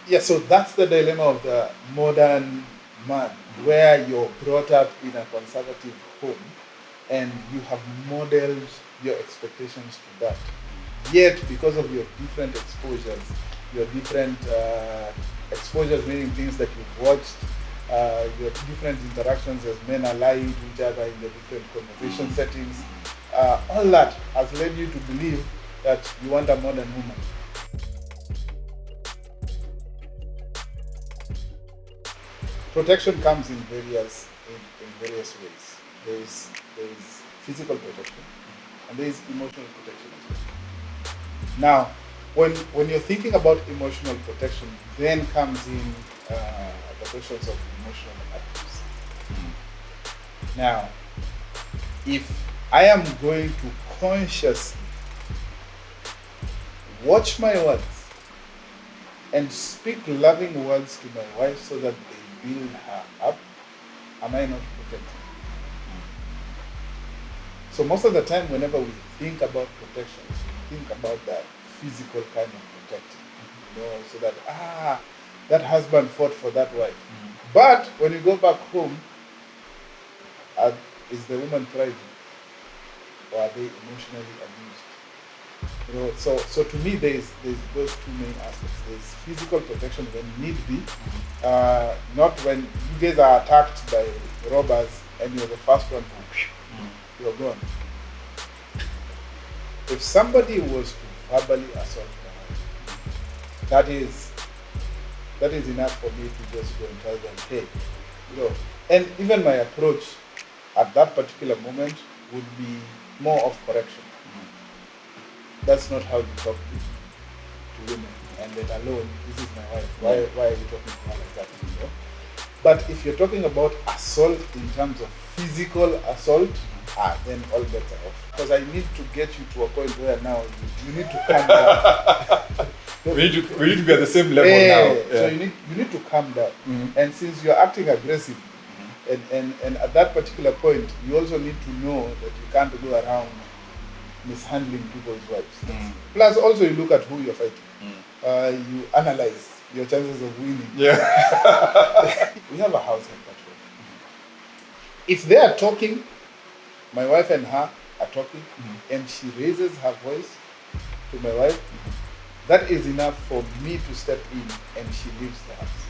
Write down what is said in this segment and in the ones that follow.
Yeah, so that's the dilemma of the modern man, where you're brought up in a conservative home and you have modeled your expectations to that. Yet, because of your different exposures, your different exposures, meaning things that you've watched, your different interactions as men ally to each other in the different conversation settings, all that has led you to believe that you want a modern woman. Protection comes in various ways. There is physical protection and there is emotional protection as well. Now, when you're thinking about emotional protection, then comes in the questions of emotional abuse. Now, if I am going to consciously watch my words and speak loving words to my wife so that they build her up, am I not protecting? So most of the time, whenever we think about protections, we think about that physical kind of protecting, so that that husband fought for that wife. But when you go back home, is the woman thriving, or are they emotionally abused? So to me, there's those two main aspects. There's physical protection when need be, not when you guys are attacked by robbers and you're the first one to you're gone. If somebody was to verbally assault me, that is enough for me to just go and tell them, hey, and even my approach at that particular moment would be more of correction. That's not how you talk to women, and let alone, this is my wife. Why are you talking to her like that? But if you're talking about assault in terms of physical assault, then all bets are off. Because I need to get you to a point where now you need to calm down. we need to be at the same level now. Yeah. So you need to calm down. And since you're acting aggressive, and at that particular point, you also need to know that you can't go around mishandling people's wives. Plus, also you look at who you're fighting. You analyze your chances of winning. Yeah. We have a household patrol. If they are talking, my wife and her are talking, and she raises her voice to my wife, that is enough for me to step in and she leaves the house.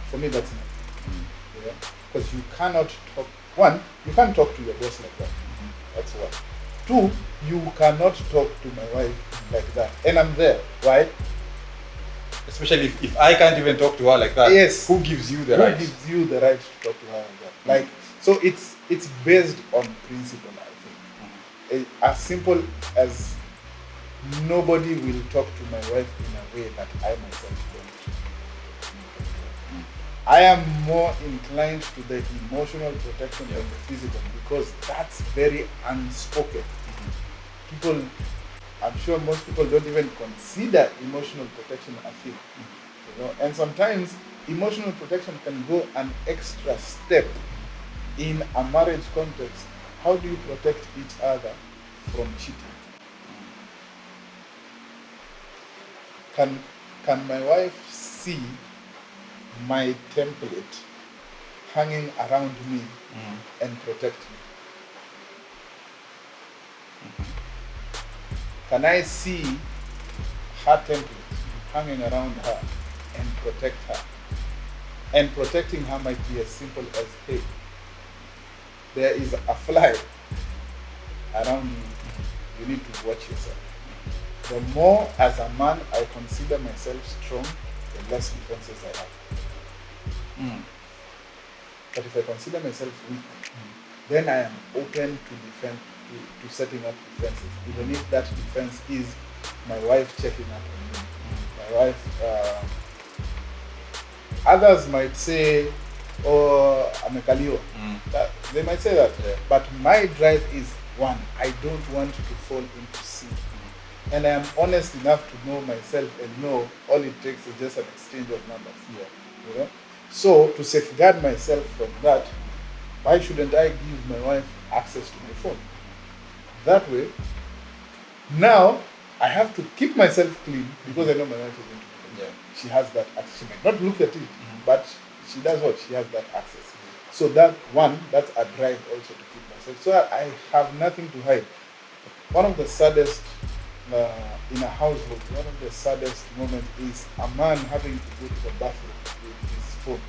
For me, that's enough. Because you cannot talk. One, you can't talk to your boss like that. That's one. Two, you cannot talk to my wife like that. And I'm there. Why? Especially if I can't even talk to her like that. Yes. Who gives you the right? Who gives you the right to talk to her like that? So it's based on principle, I think. As simple as nobody will talk to my wife in a way that I myself don't. I am more inclined to the emotional protection than the physical, because that's very unspoken. People, I'm sure most people don't even consider emotional protection a thing. And sometimes emotional protection can go an extra step in a marriage context. How do you protect each other from cheating? Can my wife see my template hanging around me and protect me? Can I see her template hanging around her and protect her? And protecting her might be as simple as, hey, there is a fly around you. You need to watch yourself. The more as a man I consider myself strong, the less defenses I have. But if I consider myself weak, then I am open to setting up defenses, even if that defense is my wife checking up on me. My wife, others might say, oh, amekaliwa. They might say that. But my drive is, one, I don't want to fall into sin. and I am honest enough to know myself and know all it takes is just an exchange of numbers. Yeah. You know? So to safeguard myself from that, why shouldn't I give my wife access to my phone? That way, now I have to keep myself clean because I know my wife is going to do it. Yeah. She has that access. She might not look at it, Mhm. but she does what? She has that access. So that one, that's a drive also to keep myself. So I have nothing to hide. One of the saddest in a household, one of the saddest moments is a man having to go to the bathroom with his phone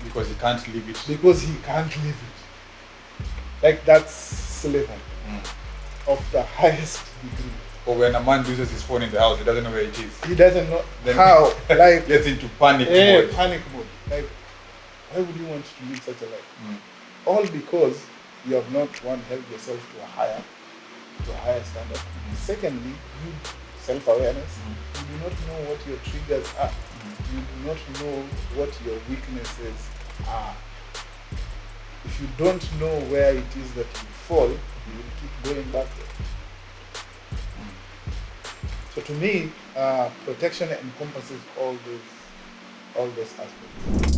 Because you can't leave it. because he can't leave it. Like that's slavery of the highest degree. Or when a man loses his phone in the house, he doesn't know where it is. He doesn't know Then how. Like gets into panic mode. panic mode. Like, why would you want to live such a life? Mm. All because you have not one held yourself to a higher standard. Secondly, you self-awareness. You do not know what your triggers are. You do not know what your weaknesses are. If you don't know where it is that you fall, you will keep going backward. So to me, protection encompasses all those aspects.